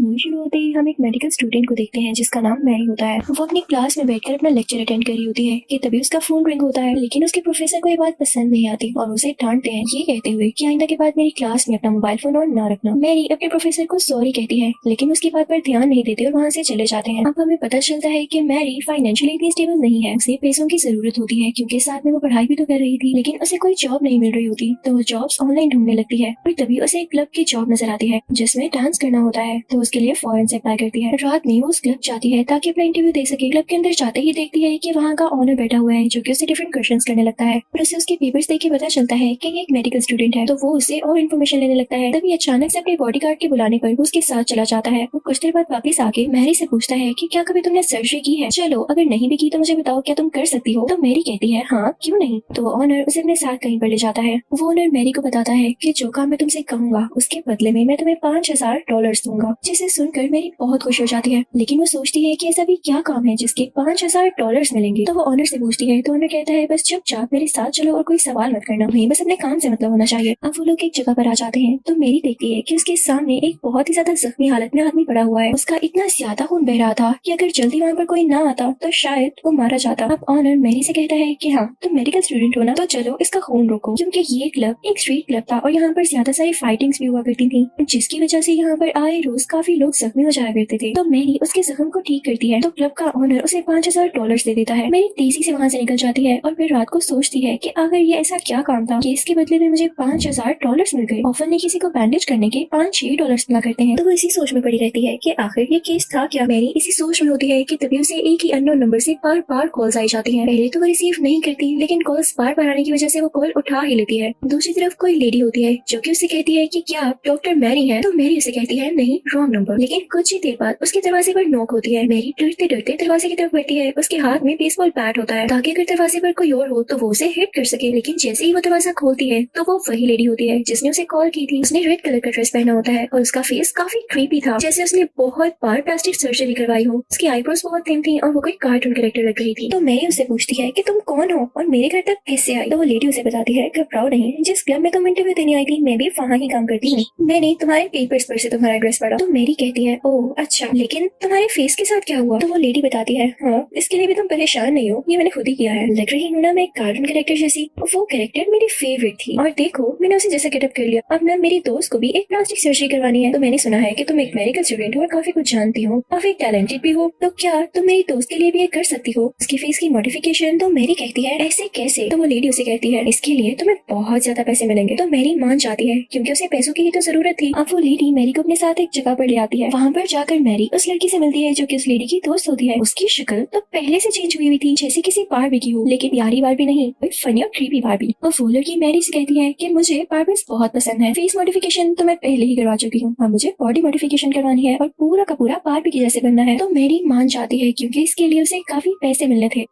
Movie शुरू होते ही हम एक मेडिकल स्टूडेंट को देखते हैं जिसका नाम मैरी होता है। वो अपनी क्लास में बैठकर अपना लेक्चर अटेंड कर रही होती है कि तभी उसका फोन रिंग होता है, लेकिन उसके प्रोफेसर को ये बात पसंद नहीं आती और उसे डांटते हैं ये कहते हुए कि आइंदा के बाद मेरी क्लास में अपना मोबाइल फोन ऑन ना रखना। मैरी अपने प्रोफेसर को सॉरी कहती है, लेकिन उसकी बात पर ध्यान नहीं देते और वहाँ से चले जाते हैं। अब हमें पता चलता है कि मैरी फाइनेंशियली इतनी स्टेबल नहीं है, उसे पैसों की जरूरत होती है क्योंकि साथ में वो पढ़ाई भी तो कर रही थी, लेकिन उसे कोई जॉब नहीं मिल रही होती, तो वो जॉब्स ऑनलाइन ढूंढने लगती है और तभी उसे एक क्लब की जॉब नजर आती है जिसमें डांस करना होता है, तो उसके लिए फॉरेन से अप्लाई करती है। रात में वो उस क्लब जाती है ताकि अपना इंटरव्यू दे सके। क्लब के अंदर जाते ही देखती है कि वहाँ का ऑनर बैठा हुआ है जो कि उसे डिफरेंट क्वेश्चंस करने लगता है और उसे उसके पेपर्स देख के पता चलता है कि ये एक मेडिकल स्टूडेंट है, तो वो उससे और इन्फॉर्मेशन लेने लगता है। तभी अचानक से अपने बॉडीगार्ड के बुलाने पर वो उसके साथ चला जाता है। वो कुछ देर बाद वापस आके मैरी से पूछता है कि क्या कभी तुमने सर्जरी की है, चलो अगर नहीं भी की तो मुझे बताओ क्या तुम कर सकती हो। तो मैरी कहती है हाँ क्यों नहीं। तो ऑनर उसे अपने साथ कहीं पर ले जाता है। वो ऑनर मैरी को बताता है कि जो काम मैं तुमसे कहूंगा उसके बदले में मैं तुम्हें $5000 दूंगा, जिसे सुनकर मेरी बहुत खुश हो जाती है, लेकिन वो सोचती है कि ऐसा भी क्या काम है जिसके $5000 मिलेंगे। तो वो ऑनर से पूछती है, तो ऑनर कहता है बस चुपचाप मेरे साथ चलो और कोई सवाल मत करना, नहीं बस अपने काम से मतलब होना चाहिए। अब वो लोग एक जगह पर आ जाते हैं तो मेरी देखती है कि उसके सामने एक बहुत ही ज्यादा जख्मी हालत में आदमी पड़ा हुआ है। उसका इतना ज्यादा खून बह रहा था कि अगर जल्दी वहाँ पर कोई ना आता तो शायद वो मारा जाता। अब ऑनर मेरी से कहता है कि हाँ तुम मेडिकल स्टूडेंट हो ना, तो चलो इसका खून रोको, क्योंकि ये क्लब एक स्ट्रीट क्लब था और यहाँ पर ज्यादा सारी फाइटिंग्स भी हुआ करती थी, जिसकी वजह से यहाँ पर आए रोज काफी लोग जख्मी हो जाया करते थे। तो मेरी उसके जख्म को ठीक करती है, तो क्लब का ऑनर उसे $5000 दे देता है। मेरी तेजी से वहाँ से निकल जाती है और फिर रात को सोचती है कि अगर ये ऐसा क्या काम था कि इसके बदले में मुझे $5000 मिल गए। ऑफर ने किसी को बैंडेज करने के $5-6 मिला करते हैं, तो वो इसी सोच में पड़ी रहती है कि आखिर ये केस था क्या। मेरी इसी सोच में होती है कि तभी उसे एक ही अननोन नंबर से बार बार कॉल्स आई जाती हैं। पहले तो वो रिसीव नहीं करती, लेकिन कॉल्स बार बार आने की वजह से वो कॉल उठा ही लेती है। दूसरी तरफ कोई लेडी होती है जो कि उसे कहती है कि क्या आप डॉक्टर मैरी हैं, तो मैरी उसे कहती है नहीं रॉन्ग नंबर। लेकिन कुछ ही देर बाद उसके दरवाजे पर नॉक होती है। मैरी डरते डरते दरवाजे की तरफ बढ़ती है। उसके हाथ में बेसबॉल बैट होता है ताकि अगर दरवाजे पर कोई और हो तो वो उसे हिट कर सके, लेकिन जैसे ही वो दरवाजा खोलती है तो वो वही लेडी होती है जिसने उसे कॉल की थी। उसने रेड कलर का ड्रेस पहना होता है और उसका फेस काफी क्रीपी था, जैसे उसने बहुत बार प्लास्टिक सर्जरी करवाई हो। उसकी आईब्रोज बहुत थिन थी और वो कोई कार्टून कैरेक्टर लग रही थी। तो मैरी उससे पूछती है कि तुम कौन हो और मेरे घर तक कैसे आई। तो वो लेडी उसे बताती है घबराओ नहीं, जिस क्लब में तुम इंटरव्यू देने आई थी मैं भी वहाँ ही काम करती हूँ, मैंने तुम्हारे पेपर्स पर से तुम्हारा एड्रेस पढ़ा। तो मेरी कहती है ओह अच्छा, लेकिन तुम्हारे फेस के साथ क्या हुआ। तो वो लेडी बताती है हाँ इसके लिए भी तुम परेशान नहीं हो, ये मैंने खुद ही किया है, लग रही हूँ ना मैं एक कार्टून कैरेक्टर जैसी। वो कैरेक्टर मेरी फेवरेट थी और देखो मैंने उसे जैसा गेटअप कर लिया। अब ना मेरी दोस्त को भी एक प्लास्टिक सर्जरी करवानी है, तो मैंने सुना है कि तुम एक मेडिकल स्टूडेंट हो और काफी कुछ जानती हो, काफी टैलेंटेड भी हो, तो क्या तुम मेरी दोस्त के लिए भी ये कर सकती हो, उसकी फेस की मॉडिफिकेशन। तो मेरी कहती है ऐसे कैसे। तो वो लेडी उसे कहती है इसके लिए तुम्हें बहुत ज्यादा पैसे मिलेंगे। तो मेरी मान जाती है क्योंकि उसे पैसों की ही तो जरूरत थी। अब वो लेडी मैरी को अपने साथ एक जगह पर ले आती है। वहाँ पर जाकर मैरी उस लड़की से मिलती है जो कि उस लेडी की दोस्त होती है। उसकी शक्ल तो पहले से चेंज हुई थी, जैसे किसी बारबी की हो, लेकिन यारी बारबी नहीं, फनी और क्रीपी बारबी। और वो लड़की मैरी से कहती है कि मुझे बारबीज बहुत पसंद है, फेस मॉडिफिकेशन तो मैं पहले ही करवा चुकी हूँ, मुझे बॉडी मॉडिफिकेशन करवानी है और पूरा का पूरा बारबी की जैसे बनना है। तो मैरी मान जाती है क्योंकि इसके लिए उसे काफी पैसे मिलने थे।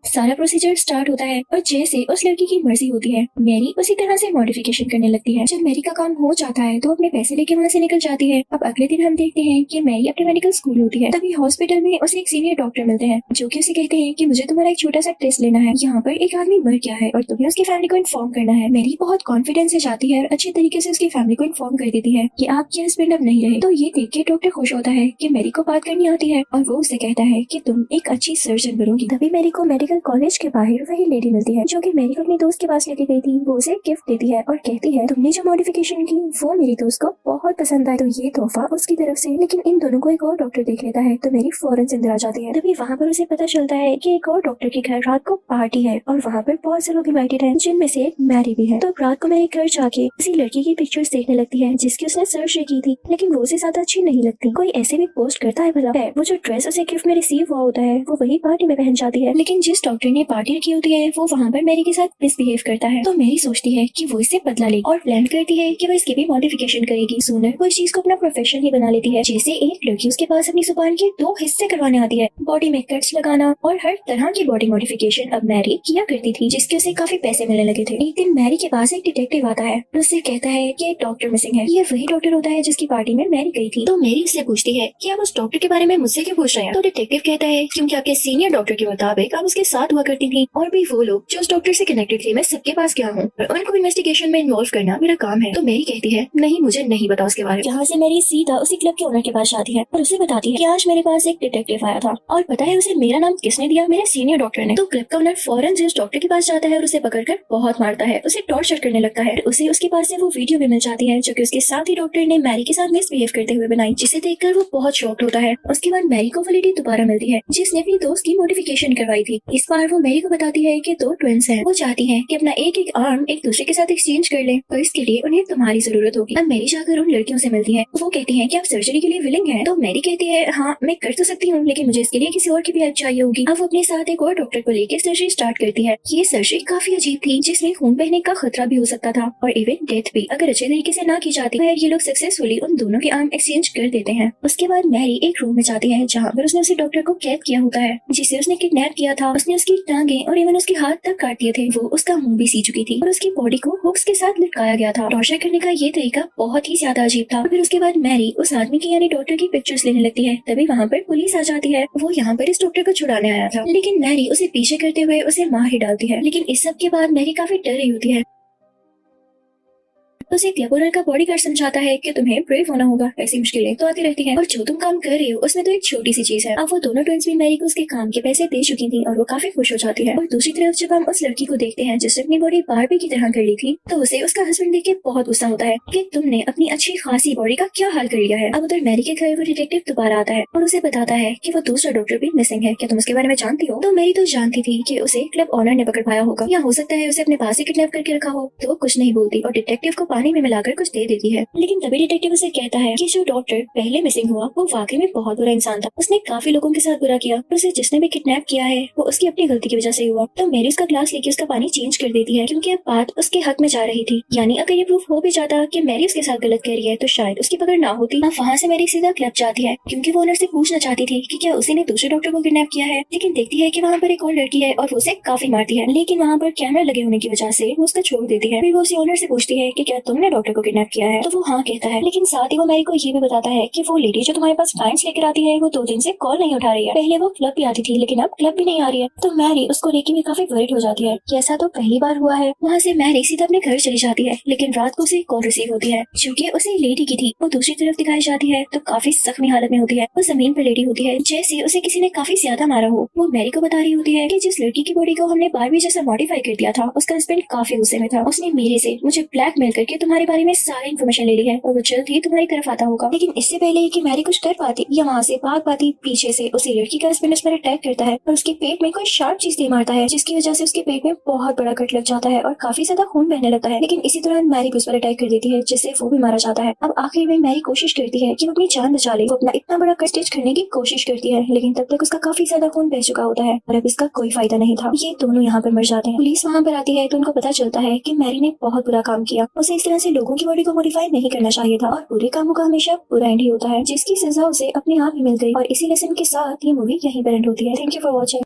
सारा प्रोसीजर स्टार्ट होता है और जैसे उस लड़की की मर्जी होती है मैरी उसी तरह से मॉडिफिकेशन करने लगती है। जब मैरी का काम हो जाता है तो अपने पैसे लेके वहाँ से निकल जाती है। अब अगले दिन हम देखते हैं कि मैरी अपने मेडिकल स्कूल होती है, तभी हॉस्पिटल में उसे एक सीनियर डॉक्टर मिलते हैं जो कि उसे कहते हैं कि मुझे तुम्हारा एक छोटा सा टेस्ट लेना है, यहाँ पर एक आदमी मर गया है और तुम्हें उसकी फैमिली को इन्फॉर्म करना है। मैरी बहुत कॉन्फिडेंस से जाती है और अच्छे तरीके से उसकी फैमिली को इन्फॉर्म कर देती है कि आपके हस्बैंड अब नहीं रहे। तो ये देख के डॉक्टर खुश होता है कि मैरी को बात करनी आती है और वो उसे कहता है कि तुम एक अच्छी सर्जन बनोगी। तभी मैरी को मेडिकल कॉलेज के बाहर वही लेडी मिलती है जो कि मैरी को अपनी दोस्त के पास लेके गई थी। वो उसे गिफ्ट देती है और कहती है तुमने जो मॉडिफिकेशन की वो मेरी दोस्त को बहुत पसंद आए, तो ये तोहफा उसकी तरफ से। लेकिन इन दोनों को एक और डॉक्टर देख लेता है तो मेरी फौरन से अंदर आ जाती है। तभी वहाँ पर उसे पता चलता है कि एक और डॉक्टर के घर रात को पार्टी है और वहाँ पर बहुत से लोग इन्वाइटेड हैं, जिनमें से एक मैरी भी है। तो रात को मेरी घर जाके उसी लड़की की पिक्चर्स देखने लगती है जिसकी उसने सर्जरी की थी, लेकिन वो उसे ज्यादा अच्छी नहीं लगती। कोई ऐसे भी पोस्ट करता है भला है, वो जो ड्रेस उसे गिफ्ट में रिसीव हुआ होता है वो वही पार्टी में पहन जाती है। लेकिन जिस डॉक्टर ने पार्टी रखी होती है वो वहाँ पर मैरी के साथ मिसबिहेव करता है। तो मैरी सोचती है कि वो इससे बदला लेगी और प्लान करती है कि वो इसकी भी मॉडिफिकेशन करेगी। सूनर वो इस चीज को अपना प्रोफेशन ही बना लेती है। जैसे एक लड़की उसके पास अपनी जुबान के 2 हिस्से करवाने आती है, बॉडी में कट्स लगाना और हर तरह की बॉडी मॉडिफिकेशन अब मैरी किया करती थी, जिसके उसे काफी पैसे मिलने लगे थे। एक दिन मैरी के पास एक डिटेक्टिव आता है, उससे कहता है कि एक डॉक्टर मिसिंग है। ये वही डॉक्टर होता है जिसकी पार्टी में मैरी गई थी। तो मैरी उससे पूछती है कि आप उस डॉक्टर के बारे में मुझसे क्यों पूछ रहे हैं। तो डिटेक्टिव कहता है क्योंकि आपके सीनियर डॉक्टर के मुताबिक आप उसके साथ हुआ करती थी और भी वो लोग जो उस डॉक्टर से कनेक्टेड थे, मैं सबके पास गया हूँ और उनको इन्वेस्टिगेशन में इन्वॉल्व करना मेरा काम है। तो मेरी कहती है नहीं, मुझे नहीं पता उसके बारे में। यहाँ से मेरी सीधा उसी क्लब के ओनर के पास जाती है और उसे बताती है कि आज मेरे पास एक डिटेक्टिव आया था और पता है उसे मेरा नाम किसने दिया, मेरे सीनियर डॉक्टर ने। तो क्लब का ओनर फौरन जिस डॉक्टर के पास जाता है और उसे पकड़कर बहुत मारता है, उसे टॉर्चर करने लगता है। उसे उसके पास से वो वीडियो भी मिल जाती है जो कि उसके साथ ही डॉक्टर ने मैरी के साथ मिसबिहेव करते हुए बनाई, जिसे देखकर वो बहुत शॉक्ड होता है। उसके बाद मैरी को वो लेडी दोबारा मिलती है जिसने अपनी दोस्त की मॉडिफिकेशन करवाई थी। इस बार वो मैरी को बताती है कि 2 ट्विंस हैं। वो चाहती है कि अपना एक एक आर्म एक दूसरे के साथ एक्सचेंज कर ले, तो इसके लिए उन्हें तुम्हारी जरूरत होगी। अब मैरी जाकर उन लड़कियों से मिलती है। वो कहती है कि आप सर्जरी के लिए विलिंग हैं। तो मैरी कहती है हाँ, मैं कर तो सकती हूँ, लेकिन मुझे इसके लिए किसी और की भी हेल्प चाहिए होगी। अब वो अपने साथ एक और डॉक्टर को लेकर सर्जरी स्टार्ट करती है। ये सर्जरी काफी अजीब थी, जिसमें खून बहने का खतरा भी हो सकता था और इवन डेथ भी, अगर अच्छे तरीके से ना की जाती है। ये लोग सक्सेसफुली उन दोनों के आर्म एक्सचेंज कर देते हैं। उसके बाद मैरी एक रूम में जाती है जहाँ पर उसने उसी डॉक्टर को कैद किया होता है जिसे उसने किडनैप किया था। उसने उसकी टांगे और इवन उसके हाथ तक काट दिए थे। वो उसका मुंह भी सी चुकी थी और उसकी बॉडी को हुक्स के साथ लटकाया गया था। टॉर्चर करने का ये तरीका बहुत ही ज्यादा अजीब था। फिर उसके बाद मैरी उस आदमी की यानी डॉक्टर की पिक्चर्स लेने लगती है। तभी वहाँ पर पुलिस आ जाती है। वो यहाँ पर इस डॉक्टर को छुड़ाने आया था, लेकिन मैरी उसे पीछे करते हुए उसे मार ही डालती है। लेकिन इस सब के बाद मैरी काफी डर रही होती है। तो उसे क्लब ओनर का बॉडीगार्ड समझाता है कि तुम्हें ब्रेव होना होगा, ऐसी मुश्किलें तो आती रहती हैं और जो तुम काम कर रही हो उसमें तो एक छोटी सी चीज है। अब वो दोनों ट्विंस भी मैरी को उसके काम के पैसे दे चुकी थी और वो काफी खुश हो जाती है। और दूसरी तरफ जब हम उस लड़की को देखते हैं जिसने अपनी बॉडी बारबी की तरह कर ली थी, तो उसे उसका हस्बैंड देख के बहुत गुस्सा होता है कि तुमने अपनी अच्छी खासी बॉडी का क्या हाल कर लिया है। अब उधर मैरी के घर वो डिटेक्टिव दोबारा आता है और उसे बताता है कि वो दूसरा डॉक्टर भी मिसिंग है। क्या तुम उसके बारे में जानती हो? तो मैरी तो जानती थी कि उसे क्लब ओनर ने पकड़ पाया होगा या हो सकता है उसे अपने पास ही किडनैप करके रखा हो। तो वो कुछ नहीं बोलती और डिटेक्टिव को पानी में मिलाकर कुछ दे देती है। लेकिन तभी डिटेक्टिव उसे कहता है कि जो डॉक्टर पहले मिसिंग हुआ वो वाकई में बहुत बुरा इंसान था। उसने काफी लोगों के साथ बुरा किया और उसे जिसने भी किडनैप किया है वो उसकी अपनी गलती की वजह से हुआ। तो मैरी उसका ग्लास लेके उसका पानी चेंज कर देती है क्योंकि अब बात उसके हक में जा रही थी। यानी अगर ये प्रूफ हो भी जाता कि मैरी उसके साथ गलत कर रही है तो शायद उसकी पकड़ ना होती। अब वहाँ से मैरी सीधा क्लब जाती है क्योंकि वो ओनर से पूछना चाहती थी कि क्या उसी ने दूसरे डॉक्टर को किडनैप किया है। लेकिन देखती है कि वहाँ पर एक और लड़की है और वो उसे काफी मारती है। लेकिन वहाँ पर कैमरा लगे होने की वजह से वो उसका छोड़ देती है। फिर वो उसी ओनर से पूछती है कि क्या तुमने डॉक्टर को किडनैप किया है, तो वो हाँ कहता है। लेकिन साथ ही वो मैरी को ये भी बताता है कि वो लेडी जो तुम्हारे पास क्लाइंट्स लेकर आती है वो 2 दिन से कॉल नहीं उठा रही है। पहले वो क्लब भी आती थी लेकिन अब क्लब भी नहीं आ रही है। तो मैरी उसको लेके भी काफी वरीड हो जाती है कि ऐसा तो पहली बार हुआ है। वहाँ से मैरी सीधा अपने घर चली जाती है, लेकिन रात को उसे कॉल रिसीव होती है जो कि उसे लेडी की थी। वो दूसरी तरफ दिखाई जाती है तो काफी जख्मी हालत में होती है। वो जमीन पर लेटी होती है जैसे उसे किसी ने काफी ज्यादा मारा हो। वो मैरी को बता रही होती है कि जिस लड़की की बॉडी को हमने बारबी जैसा मॉडिफाई कर दिया था उसका हस्बैंड काफी गुस्से में था। उसने मेरे से मुझे ब्लैकमेल करके तुम्हारे बारे में सारी इन्फॉर्मेशन ले ली है और वो जल्द ही तुम्हारी तरफ आता होगा। लेकिन इससे पहले कि मैरी कुछ कर पाती या वहाँ से भाग पाती, पीछे से उसी लड़की का हस्बैंड उस पर अटैक करता है और उसके पेट में कोई शार्प चीज दे मारता है जिसकी वजह से उसके पेट में बहुत बड़ा कट लग जाता है और काफी ज्यादा खून बहने लगता है। लेकिन इसी दौरान मैरी भी उस पर अटैक कर देती है जिससे वो भी मारा जाता है। अब आखिर में मैरी कोशिश करती है कि वो अपनी जान बचा ले। वो अपना इतना बड़ा कट स्टिच करने की कोशिश करती है लेकिन तब तक उसका काफी ज्यादा खून बह चुका होता है और अब इसका कोई फायदा नहीं था। ये दोनों यहाँ पर मर जाते हैं। पुलिस वहाँ पर आती है तो उनको पता चलता है कि मैरी ने बहुत बुरा काम किया। उसे इस तरह से लोगों की बॉडी को मॉडिफाई नहीं करना चाहिए था और बुरे कामों का हमेशा बुरा एंड ही होता है, जिसकी सजा उसे अपने आप ही मिल गई। और इसी लेसन के साथ ये मूवी यहीं पर एंड होती है। Thank you for watching.